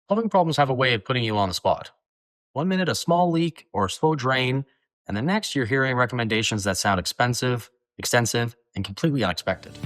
Plumbing problems have a way of putting you on the spot. One minute a small leak or a slow drain, and the next you're hearing recommendations that sound expensive, extensive, and completely unexpected.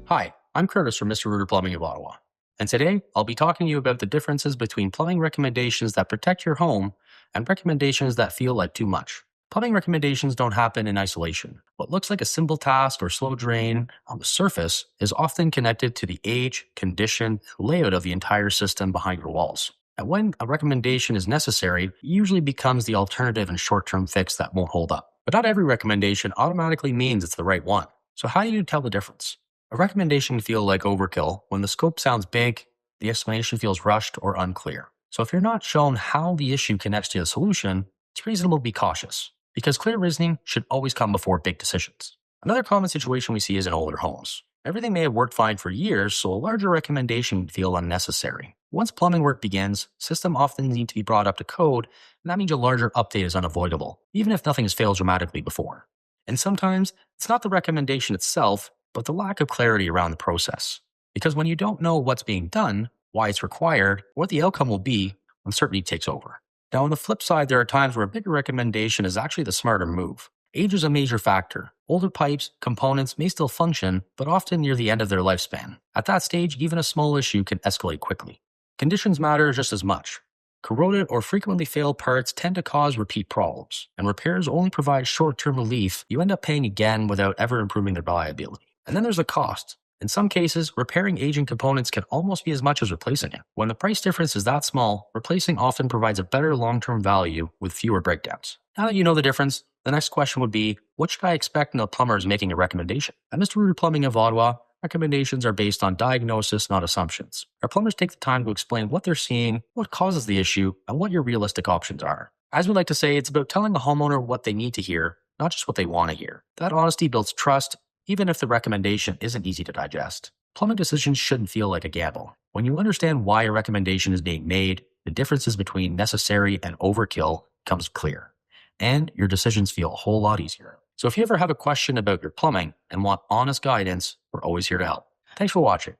Hi, I'm Curtis from Mr. Rooter Plumbing of Ottawa, and today I'll be talking to you about the differences between plumbing recommendations that protect your home and recommendations that feel like too much. Plumbing recommendations don't happen in isolation. What looks like a simple task or slow drain on the surface is often connected to the age, condition, and layout of the entire system behind your walls. And when a recommendation is necessary, it usually becomes the alternative and short-term fix that won't hold up. But not every recommendation automatically means it's the right one. So how do you tell the difference? A recommendation can feel like overkill when the scope sounds big, the explanation feels rushed or unclear. So if you're not shown how the issue connects to the solution, it's reasonable to be cautious, because clear reasoning should always come before big decisions. Another common situation we see is in older homes. Everything may have worked fine for years, so a larger recommendation would feel unnecessary. Once plumbing work begins, systems often need to be brought up to code, and that means a larger update is unavoidable, even if nothing has failed dramatically before. And sometimes, it's not the recommendation itself, but the lack of clarity around the process. Because when you don't know what's being done, why it's required, what the outcome will be, uncertainty takes over. Now, on the flip side, there are times where a bigger recommendation is actually the smarter move. Age is a major factor. Older pipes, components may still function, but often near the end of their lifespan. At that stage, even a small issue can escalate quickly. Conditions matter just as much. Corroded or frequently failed parts tend to cause repeat problems, and repairs only provide short-term relief. You end up paying again without ever improving their reliability. And then there's the cost. In some cases, repairing aging components can almost be as much as replacing it. When the price difference is that small, replacing often provides a better long-term value with fewer breakdowns. Now that you know the difference, the next question would be, what should I expect when a plumber is making a recommendation? At Mr. Rooter Plumbing of Ottawa, recommendations are based on diagnosis, not assumptions. Our plumbers take the time to explain what they're seeing, what causes the issue, and what your realistic options are. As we like to say, it's about telling the homeowner what they need to hear, not just what they want to hear. That honesty builds trust, even if the recommendation isn't easy to digest. Plumbing decisions shouldn't feel like a gamble. When you understand why a recommendation is being made, the differences between necessary and overkill becomes clear, and your decisions feel a whole lot easier. So if you ever have a question about your plumbing and want honest guidance, we're always here to help. Thanks for watching.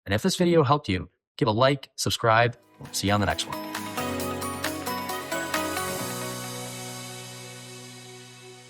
And if this video helped you, give a like, subscribe, and we'll see you on the next one.